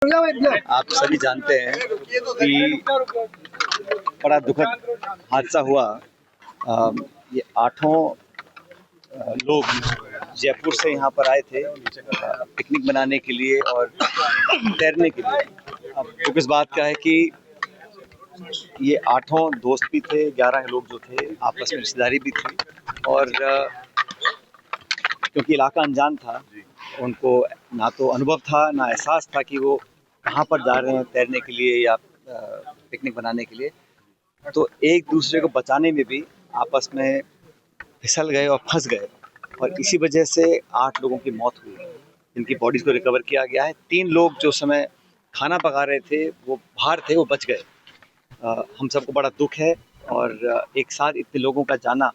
आप सभी जानते हैं कि बड़ा दुखद हादसा हुआ। ये 8 लोग जयपुर से यहाँ पर आए थे पिकनिक मनाने के लिए और तैरने के लिए। अब दुख इस बात का है कि ये 8 दोस्त भी थे, 11 लोग जो थे आपस में रिश्तेदारी भी थी और क्योंकि इलाका अनजान था, उनको ना तो अनुभव था ना एहसास था कि वो कहाँ पर जा रहे हैं तैरने के लिए या पिकनिक बनाने के लिए। तो एक दूसरे को बचाने में भी आपस में फिसल गए और फंस गए और इसी वजह से 8 लोगों की मौत हुई। इनकी बॉडीज़ को रिकवर किया गया है। 3 लोग जो समय खाना पका रहे थे, वो बाहर थे, वो बच गए। हम सबको बड़ा दुख है और एक साथ इतने लोगों का जाना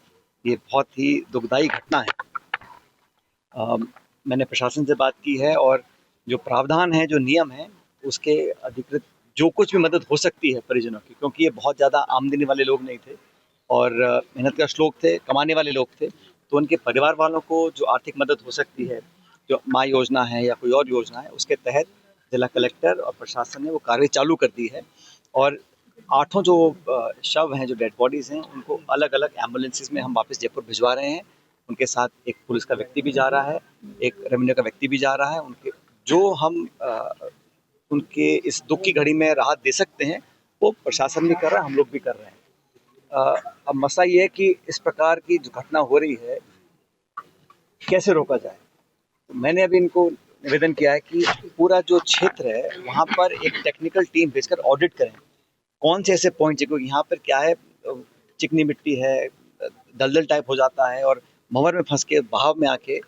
ये बहुत ही दुखदाई घटना है। मैंने प्रशासन से बात की है और जो प्रावधान है, जो नियम है, उसके अधिकृत जो कुछ भी मदद हो सकती है परिजनों की, क्योंकि ये बहुत ज़्यादा आमदनी वाले लोग नहीं थे और मेहनतकश लोग थे, कमाने वाले लोग थे, तो उनके परिवार वालों को जो आर्थिक मदद हो सकती है, जो माँ योजना है या कोई और योजना है, उसके तहत जिला कलेक्टर और प्रशासन ने वो कार्रवाई चालू कर दी है और 8 जो शव हैं, जो डेड बॉडीज़ हैं, उनको अलग अलग एम्बुलेंसेज में हम वापस जयपुर भिजवा रहे हैं। उनके साथ एक पुलिस का व्यक्ति भी जा रहा है, एक रेवेन्यू का व्यक्ति भी जा रहा है। उनके जो हम उनके इस दुख की घड़ी में राहत दे सकते हैं, वो प्रशासन भी कर रहा है, हम लोग भी कर रहे हैं। अब मसला ये है कि इस प्रकार की जो घटना हो रही है, कैसे रोका जाए। तो मैंने अभी इनको निवेदन किया है कि पूरा जो क्षेत्र है, वहाँ पर एक टेक्निकल टीम भेजकर ऑडिट करें। कौन से ऐसे पॉइंट है, क्योंकि यहाँ पर क्या है, चिकनी मिट्टी है, दलदल टाइप हो जाता है और भंवर में फंस के बहाव में आके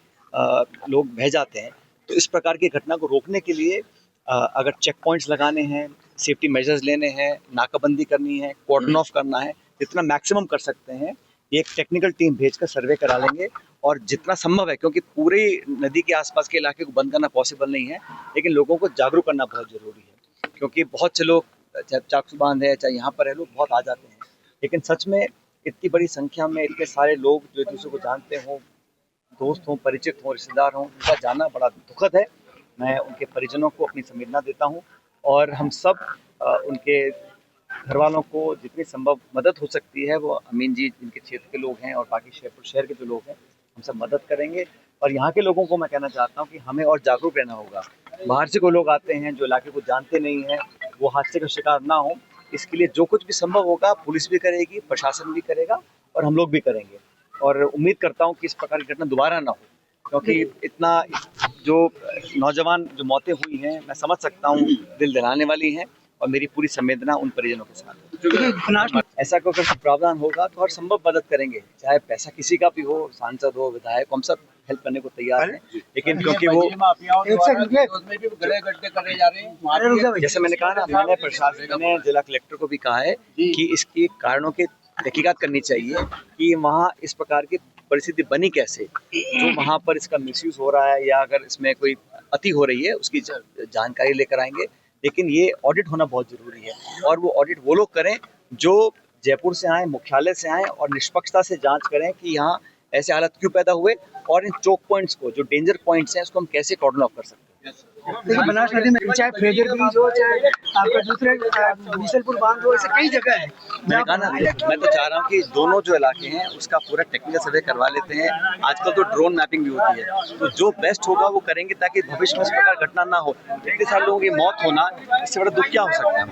लोग बह जाते हैं। तो इस प्रकार की घटना को रोकने के लिए अगर चेक पॉइंट्स लगाने हैं, सेफ्टी मेजर्स लेने हैं, नाकाबंदी करनी है, कॉर्डन ऑफ करना है, जितना मैक्सिमम कर सकते हैं, ये एक टेक्निकल टीम भेजकर सर्वे करा लेंगे और जितना संभव है, क्योंकि पूरे नदी के आसपास के इलाके को बंद करना पॉसिबल नहीं है, लेकिन लोगों को जागरूक करना बहुत ज़रूरी है, क्योंकि बहुत से लोग चाहे चाकसू बांध है, चाहे यहाँ पर है, लोग बहुत आ जाते हैं, लेकिन सच में इतनी बड़ी संख्या में इतने सारे लोग जो एक दूसरे को जानते हों, दोस्त हों, परिचित हों, रिश्तेदार हों, उनका जाना बड़ा दुखद है। मैं उनके परिजनों को अपनी संवेदना देता हूं और हम सब उनके घर वालों को जितनी संभव मदद हो सकती है, वो अमीन जी जिनके क्षेत्र के लोग हैं और बाकी जयपुर शहर के जो लोग हैं, हम सब मदद करेंगे। और यहाँ के लोगों को मैं कहना चाहता हूँ कि हमें और जागरूक रहना होगा। बाहर से कोई लोग आते हैं जो इलाके को जानते नहीं हैं, वो हादसे का शिकार ना हो, इसके लिए जो कुछ भी संभव होगा पुलिस भी करेगी, प्रशासन भी करेगा और हम लोग भी करेंगे। और उम्मीद करता हूँ कि इस प्रकार की घटना दोबारा ना हो, क्योंकि इतना जो नौजवान जो मौतें हुई हैं, मैं समझ सकता हूँ, दिल दहलाने वाली हैं और मेरी पूरी संवेदना उन परिजनों के साथ है। ऐसा कोई अगर प्रावधान होगा तो हर संभव मदद करेंगे, चाहे पैसा किसी का भी हो, सांसद हो, विधायक, हम सब हेल्प करने को तैयार हैं। लेकिन क्योंकि वो जैसे मैंने कहा ना, मैंने प्रशासन ने जिला कलेक्टर को भी कहा है कि इसकी कारणों की तहकीकात करनी चाहिए कि वहाँ इस प्रकार की परिस्थिति बनी कैसे, जो वहाँ पर इसका मिसयूज हो रहा है या अगर इसमें कोई अति हो रही है, उसकी जानकारी लेकर आएंगे। लेकिन ये ऑडिट होना बहुत जरूरी है और वो ऑडिट वो लोग करें जो जयपुर से आए, मुख्यालय से आए और निष्पक्षता से जांच करें कि यहाँ ऐसे हालत क्यों पैदा हुए और इन चोक पॉइंट्स को, जो डेंजर पॉइंट्स हैं, उसको हम कैसे कॉर्डन ऑफ कर सकते हैं। देखिए, बनास नदी में चाहे फ्रेजर ब्रिज हो, चाहे आपका दूसरे बीसलपुर बांध हो, ऐसे कई जगह है। मैं कहा ना, मैं तो चाह रहा हूँ कि दोनों जो इलाके हैं उसका पूरा टेक्निकल सर्वे करवा लेते हैं। आजकल तो ड्रोन मैपिंग भी होती है, तो जो बेस्ट होगा वो करेंगे ताकि भविष्य में इस प्रकार घटना ना हो। इतने सारे लोगों की मौत होना, इससे बड़ा दुख क्या हो सकता है।